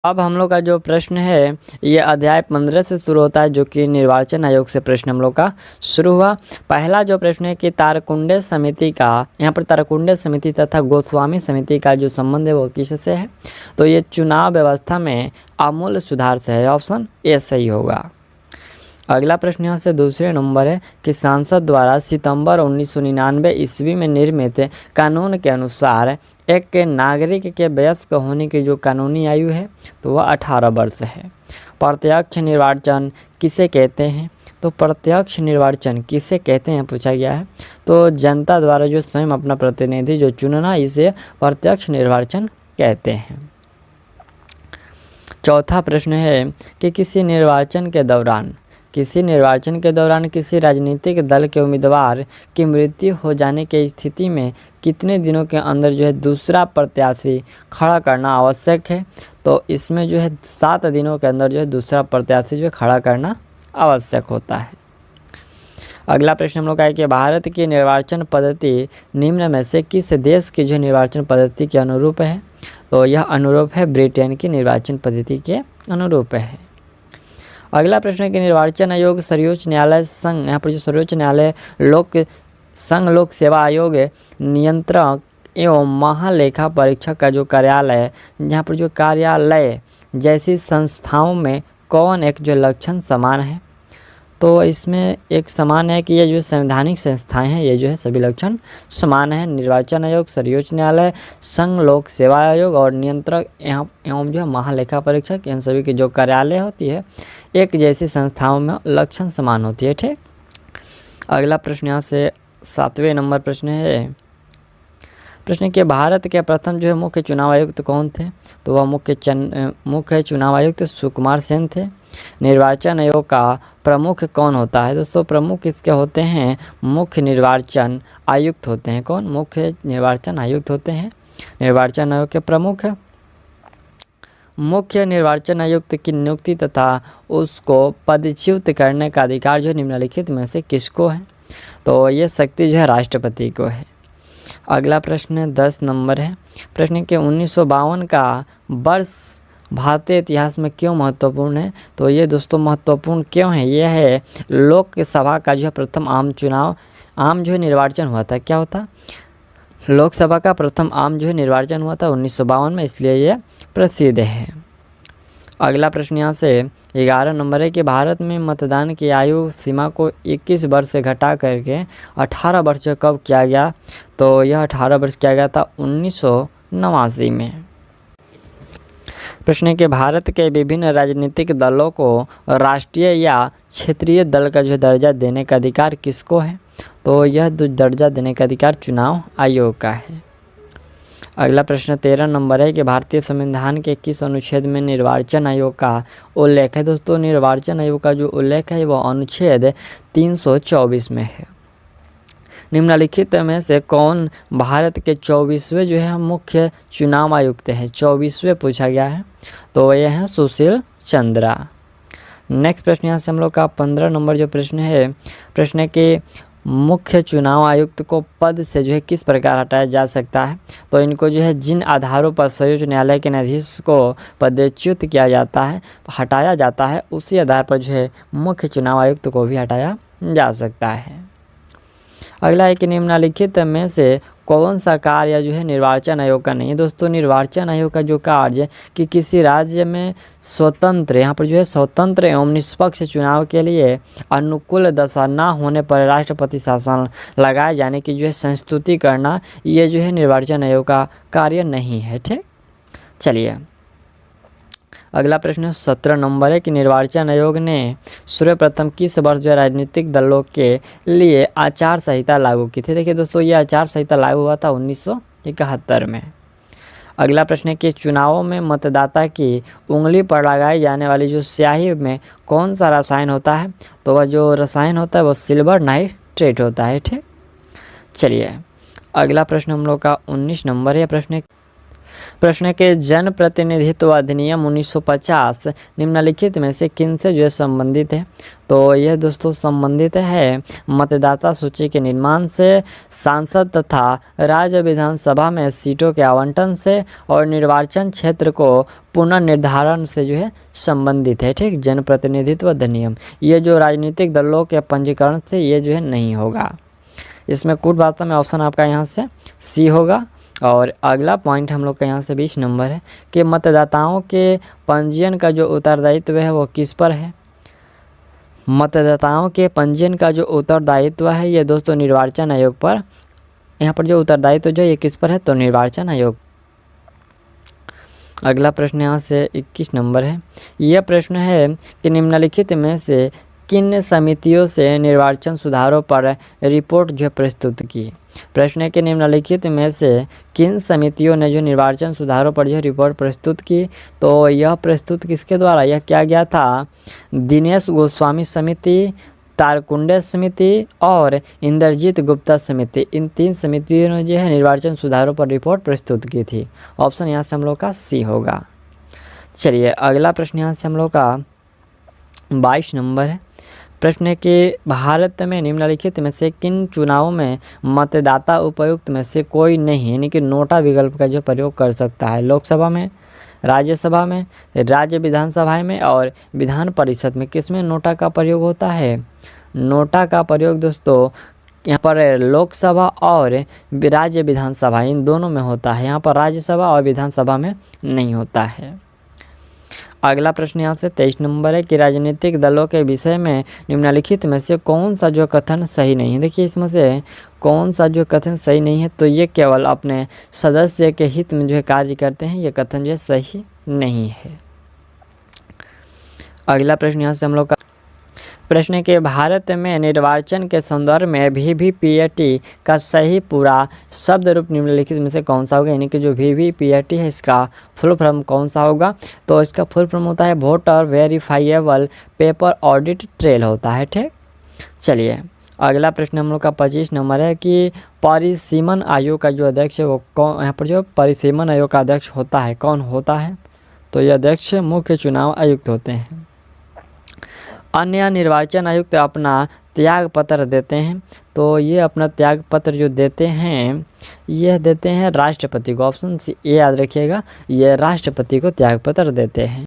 अब हम लोग का जो प्रश्न है ये अध्याय 15 से शुरू होता है, जो कि निर्वाचन आयोग से प्रश्न हम लोग का शुरू हुआ। पहला जो प्रश्न है कि तारकुंडे समिति का, यहाँ पर तारकुंडे समिति तथा गोस्वामी समिति का जो संबंध है वो किससे है? तो ये चुनाव व्यवस्था में आमूल सुधार से है। ऑप्शन ए सही होगा। अगला प्रश्न यहाँ से दूसरे नंबर है कि संसद द्वारा सितंबर 1999 ईस्वी में निर्मित कानून के अनुसार एक नागरिक के वयस्क होने की जो कानूनी आयु है तो वह 18 वर्ष है। प्रत्यक्ष निर्वाचन किसे कहते हैं? तो प्रत्यक्ष निर्वाचन किसे कहते हैं पूछा गया है। तो जनता द्वारा जो स्वयं अपना प्रतिनिधि जो चुनना, इसे प्रत्यक्ष निर्वाचन कहते हैं। चौथा प्रश्न है कि किसी निर्वाचन के दौरान किसी राजनीतिक दल के उम्मीदवार की मृत्यु हो जाने की स्थिति में कितने दिनों के अंदर जो है दूसरा प्रत्याशी खड़ा करना आवश्यक है? तो इसमें जो है 7 दिनों के अंदर जो है दूसरा प्रत्याशी जो है खड़ा करना आवश्यक होता है। अगला प्रश्न हम लोग का है कि भारत की निर्वाचन पद्धति निम्न में से किस देश की जो निर्वाचन पद्धति के अनुरूप है? तो यह अनुरूप है ब्रिटेन की निर्वाचन पद्धति के अनुरूप है। अगला प्रश्न है कि निर्वाचन आयोग सर्वोच्च न्यायालय संघ, यहाँ पर जो सर्वोच्च न्यायालय लोक सेवा आयोग नियंत्रक एवं महालेखा परीक्षक का जो कार्यालय है, यहाँ पर जो कार्यालय जैसी संस्थाओं में कौन एक जो लक्षण समान है? तो इसमें एक समान है कि ये जो संवैधानिक संस्थाएं हैं ये जो है सभी लक्षण समान है। निर्वाचन आयोग, सर्वोच्च न्यायालय, संघ लोक सेवा आयोग और नियंत्रक एवं जो है महालेखा परीक्षक, इन सभी की जो कार्यालय होती है एक जैसी संस्थाओं में लक्षण समान होती है। ठीक। अगला प्रश्न यहाँ से 7वें नंबर प्रश्न है। प्रश्न के भारत के प्रथम जो है मुख्य चुनाव आयुक्त कौन थे? तो वह मुख्य चुनाव आयुक्त सुकुमार सेन थे। निर्वाचन आयोग का प्रमुख कौन होता है? दोस्तों प्रमुख इसके होते हैं मुख्य निर्वाचन आयुक्त होते हैं। कौन? मुख्य निर्वाचन आयुक्त होते हैं। निर्वाचन आयोग के प्रमुख है। मुख्य निर्वाचन आयुक्त की नियुक्ति तथा उसको पदच्युत करने का अधिकार जो निम्नलिखित में से किसको है? तो ये शक्ति जो है राष्ट्रपति को है। अगला प्रश्न 10 नंबर है। प्रश्न के 1952 का वर्ष भारतीय इतिहास में क्यों महत्वपूर्ण है? तो ये दोस्तों महत्वपूर्ण क्यों है? ये है लोकसभा का जो है प्रथम आम जो है निर्वाचन हुआ था। क्या होता? लोकसभा का प्रथम आम जो है निर्वाचन हुआ था 1952 में, इसलिए ये प्रसिद्ध है। अगला प्रश्न यहाँ से 11 नंबर है कि भारत में मतदान की आयु सीमा को 21 वर्ष से घटा करके 18 वर्ष कब किया गया? तो यह 18 वर्ष किया गया था 1989 में। प्रश्न है कि भारत के विभिन्न राजनीतिक दलों को राष्ट्रीय या क्षेत्रीय दल का जो दर्जा देने का अधिकार किसको है? तो यह दर्जा देने का अधिकार चुनाव आयोग का है। अगला प्रश्न 13 नंबर है कि भारतीय संविधान के किस अनुच्छेद में निर्वाचन आयोग का उल्लेख है? दोस्तों निर्वाचन आयोग का जो उल्लेख है वो अनुच्छेद 324 में है। निम्नलिखित में से कौन भारत के 24वें जो है मुख्य चुनाव आयुक्त हैं? 24वें पूछा गया है, तो ये हैं सुशील चंद्रा। नेक्स्ट प्रश्न यहाँ से हम लोग का 15 नंबर जो प्रश्न है। प्रश्न है कि मुख्य चुनाव आयुक्त को पद से जो है किस प्रकार हटाया जा सकता है? तो इनको जो है जिन आधारों पर सर्वोच्च न्यायालय के न्यायाधीश को पदच्युत हटाया जाता है उसी आधार पर जो है मुख्य चुनाव आयुक्त को भी हटाया जा सकता है। अगला है कि निम्नलिखित में से कौन सा कार्य जो है निर्वाचन आयोग का नहीं है? दोस्तों निर्वाचन आयोग का जो कार्य कि किसी राज्य में स्वतंत्र, यहाँ पर जो है स्वतंत्र एवं निष्पक्ष चुनाव के लिए अनुकूल दशा न होने पर राष्ट्रपति शासन लगाए जाने की जो है संस्तुति करना, ये जो है निर्वाचन आयोग का कार्य नहीं है। ठीक। चलिए अगला प्रश्न 17 नंबर है कि निर्वाचन आयोग ने सर्वप्रथम किस वर्ष जो राजनीतिक दलों के लिए आचार संहिता लागू की थी? देखिए दोस्तों ये आचार संहिता लागू हुआ था 1971 में। अगला प्रश्न है कि चुनावों में मतदाता की उंगली पर लगाई जाने वाली जो स्याही में कौन सा रसायन होता है? तो वह जो रसायन होता है वो सिल्वर नाइट्रेट होता है। ठीक। चलिए अगला प्रश्न हम लोग का 19 नंबर है। प्रश्न प्रश्न है कि जन प्रतिनिधित्व अधिनियम 1950 निम्नलिखित में से किन से जो है संबंधित है। तो यह दोस्तों संबंधित है मतदाता सूची के निर्माण से, सांसद तथा राज्य विधानसभा में सीटों के आवंटन से और निर्वाचन क्षेत्र को पुनर्निर्धारण से जो है संबंधित है। ठीक, जन प्रतिनिधित्व अधिनियम ये जो राजनीतिक दलों के पंजीकरण से ये जो है नहीं होगा। इसमें कुल वास्तव में ऑप्शन आपका यहाँ से सी होगा। और अगला पॉइंट हम लोग का यहाँ से 20 नंबर है कि मतदाताओं के पंजीयन का जो उत्तरदायित्व है वो किस पर है। मतदाताओं के पंजीयन का जो उत्तरदायित्व है ये दोस्तों निर्वाचन आयोग पर, यहाँ पर जो उत्तरदायित्व जो ये किस पर है तो निर्वाचन आयोग। अगला प्रश्न यहाँ से 21 नंबर है। यह प्रश्न है कि निम्नलिखित में से किन समितियों से निर्वाचन सुधारों पर रिपोर्ट जो प्रस्तुत की। प्रश्न है कि निम्नलिखित में से किन समितियों ने जो निर्वाचन सुधारों पर जो रिपोर्ट प्रस्तुत की। तो यह प्रस्तुत किसके द्वारा यह किया गया था, दिनेश गोस्वामी समिति, तारकुंडे समिति और इंद्रजीत गुप्ता समिति। इन 3 समितियों ने जो है निर्वाचन सुधारों पर रिपोर्ट प्रस्तुत की थी। ऑप्शन यहाँ से हम लोग का सी होगा। चलिए अगला प्रश्न यहाँ से हम लोग का 22 नंबर है। प्रश्न है कि भारत में निम्नलिखित में से किन चुनावों में मतदाता उपायुक्त में से कोई नहीं, यानी कि नोटा विकल्प का जो प्रयोग कर सकता है। लोकसभा में, राज्यसभा में, राज्य विधानसभा में और विधान परिषद में किसमें नोटा का प्रयोग होता है। नोटा का प्रयोग दोस्तों यहाँ पर लोकसभा और राज्य विधानसभा इन दोनों में होता है। यहाँ पर राज्यसभा और विधानसभा में नहीं होता है। अगला प्रश्न यहाँ से 23 नंबर है कि राजनीतिक दलों के विषय में निम्नलिखित में से कौन सा जो कथन सही नहीं है। देखिए इसमें से कौन सा जो कथन सही नहीं है तो ये केवल अपने सदस्य के हित में जो है कार्य करते हैं, ये कथन जो है सही नहीं है। अगला प्रश्न यहाँ से हम लोग का प्रश्न है कि भारत में निर्वाचन के संदर्भ में वीवीपैट का सही पूरा शब्द रूप निम्नलिखित में से कौन सा होगा, यानी कि जो वीवीपैट है इसका फुल फॉर्म कौन सा होगा। तो इसका फुल फॉर्म होता है voter verifiable paper audit trail होता है। ठीक, चलिए अगला प्रश्न हम लोग का 25 नंबर है कि परिसीमन आयोग का जो अध्यक्ष है वो कौन, यहाँ पर जो परिसीमन आयोग का अध्यक्ष होता है कौन होता है। तो ये अध्यक्ष मुख्य चुनाव आयुक्त होते हैं। अन्य निर्वाचन आयुक्त अपना त्याग पत्र देते हैं। तो ये अपना त्याग पत्र जो देते हैं यह देते हैं राष्ट्रपति को। ऑप्शन सी ए याद रखिएगा, ये राष्ट्रपति को त्याग पत्र देते हैं।